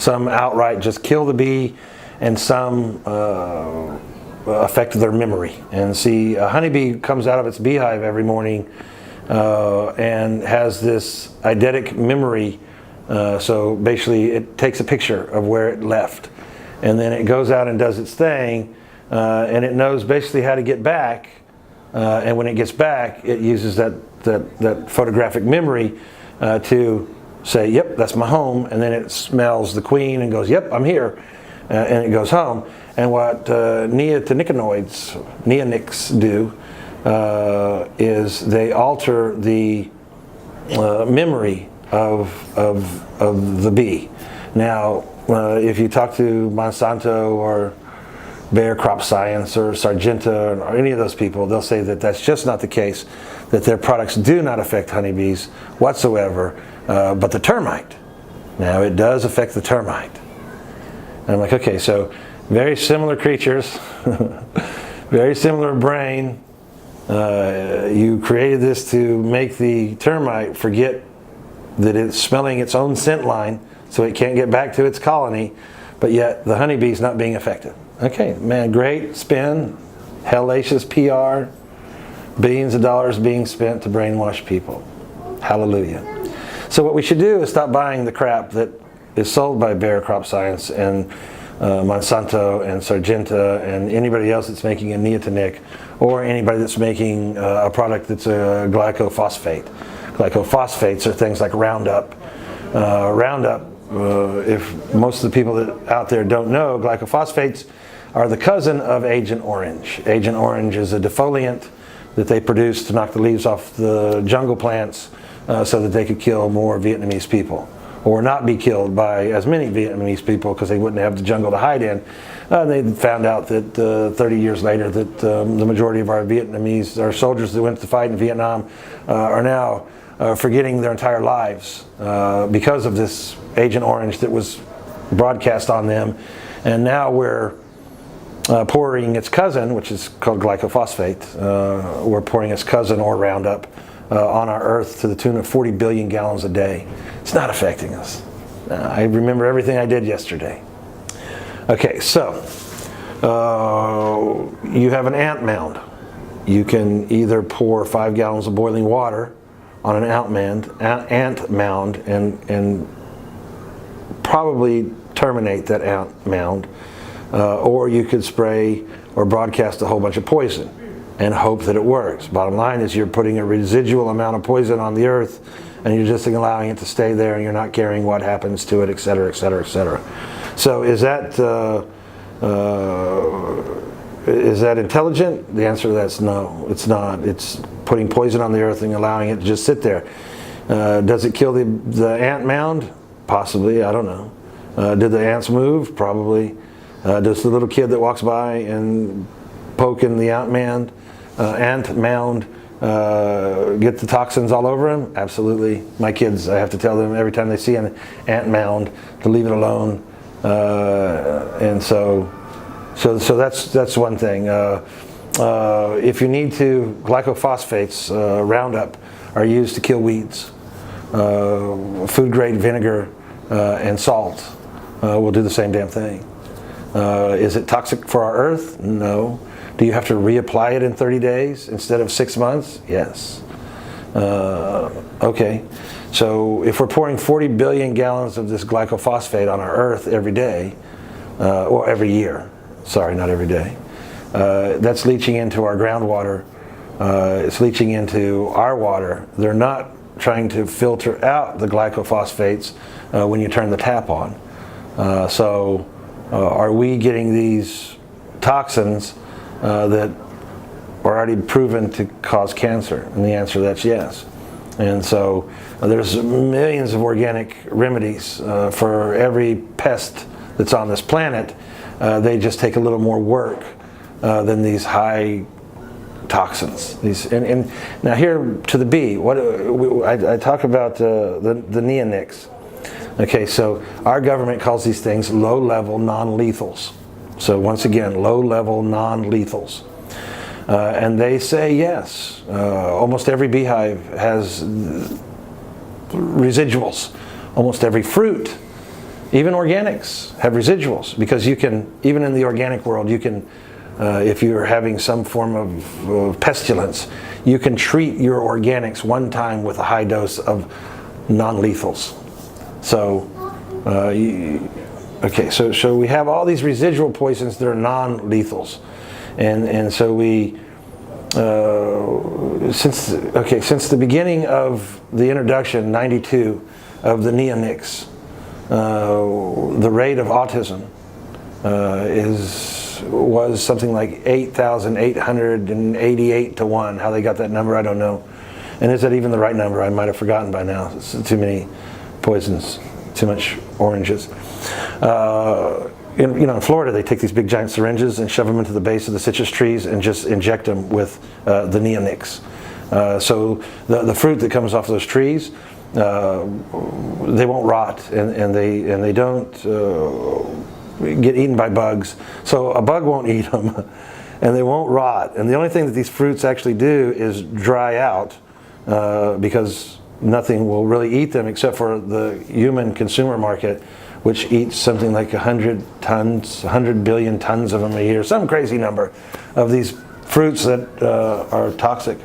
Some outright just kill the bee, and some affect their memory. And see, a honeybee comes out of its beehive every morning and has this eidetic memory. So basically it takes a picture of where it left, and then it goes out and does its thing, and it knows basically how to get back, and when it gets back it uses that photographic memory to say, yep, that's my home, and then it smells the queen and goes, yep, I'm here, and it goes home. And what neonicotinoids do is they alter the memory of the bee. Now, if you talk to Monsanto or Bayer Crop Science or Syngenta or any of those people, they'll say that that's just not the case, that their products do not affect honeybees whatsoever, but the termite. Now, it does affect the termite. And I'm like, okay, so very similar creatures, very similar brain. You created this to make the termite forget that it's smelling its own scent line, so it can't get back to its colony, but yet the honeybee's not being affected. Okay, man, great spin, hellacious PR, billions of dollars being spent to brainwash people. Hallelujah. So what we should do is stop buying the crap that is sold by Bayer Crop Science and Monsanto and Syngenta and anybody else that's making a neotinic, or anybody that's making a product that's a glycophosphate. Glycophosphates are things like Roundup. If most of the people that out there don't know, glycophosphates are the cousin of Agent Orange. Agent Orange is a defoliant that they produce to knock the leaves off the jungle plants so that they could kill more Vietnamese people, or not be killed by as many Vietnamese people because they wouldn't have the jungle to hide in. They found out that 30 years later that the majority of our soldiers that went to fight in Vietnam are now forgetting their entire lives because of this Agent Orange that was broadcast on them. And now we're pouring its cousin, which is called glycophosphate, we're pouring its cousin, or Roundup, on our earth to the tune of 40 billion gallons a day. It's not affecting us. I remember everything I did yesterday. Okay, so you have an ant mound. You can either pour 5 gallons of boiling water on an ant mound and probably terminate that ant mound, or you could spray or broadcast a whole bunch of poison and hope that it works. Bottom line is you're putting a residual amount of poison on the earth, and you're just allowing it to stay there, and you're not caring what happens to it, et cetera, et cetera, et cetera. So is that intelligent? The answer to that's no, it's not. It's putting poison on the earth and allowing it to just sit there. Does it kill the ant mound? Possibly, I don't know. Did the ants move? Probably. Does the little kid that walks by and poke in the ant mound get the toxins all over him? Absolutely. My kids, I have to tell them every time they see an ant mound to leave it alone. And so that's one thing. If you need to, glycophosphates, Roundup, are used to kill weeds. Food grade vinegar and salt will do the same damn thing. Is it toxic for our earth? No. Do you have to reapply it in 30 days instead of 6 months? Yes. Okay. So if we're pouring 40 billion gallons of this glycophosphate on our earth every day, or every year, sorry, not every day, that's leaching into our groundwater. It's leaching into our water. They're not trying to filter out the glycophosphates when you turn the tap on. So are we getting these toxins that are already proven to cause cancer? And the answer to that's yes. And so there's millions of organic remedies for every pest that's on this planet. They just take a little more work than these high toxins. And now here to the bee, I talk about the neonics. Okay, so our government calls these things low-level non-lethals. So once again, low-level non-lethals. And they say yes, almost every beehive has residuals. Almost every fruit Even organics have residuals, because you can, even in the organic world, you can, if you're having some form of pestilence, you can treat your organics one time with a high dose of non-lethals. So, so we have all these residual poisons that are non-lethals, and so we, since the beginning of the introduction, 92, of the neonics, the rate of autism was something like 8,888 to 1. How they got that number, I don't know. And is that even the right number? I might have forgotten by now. It's too many poisons, too much oranges. In Florida, they take these big giant syringes and shove them into the base of the citrus trees and just inject them with the neonics. So the fruit that comes off those trees, they won't rot, and they don't get eaten by bugs. So a bug won't eat them, and they won't rot. And the only thing that these fruits actually do is dry out, because nothing will really eat them except for the human consumer market, which eats something like 100 billion tons of them a year, some crazy number of these fruits that are toxic.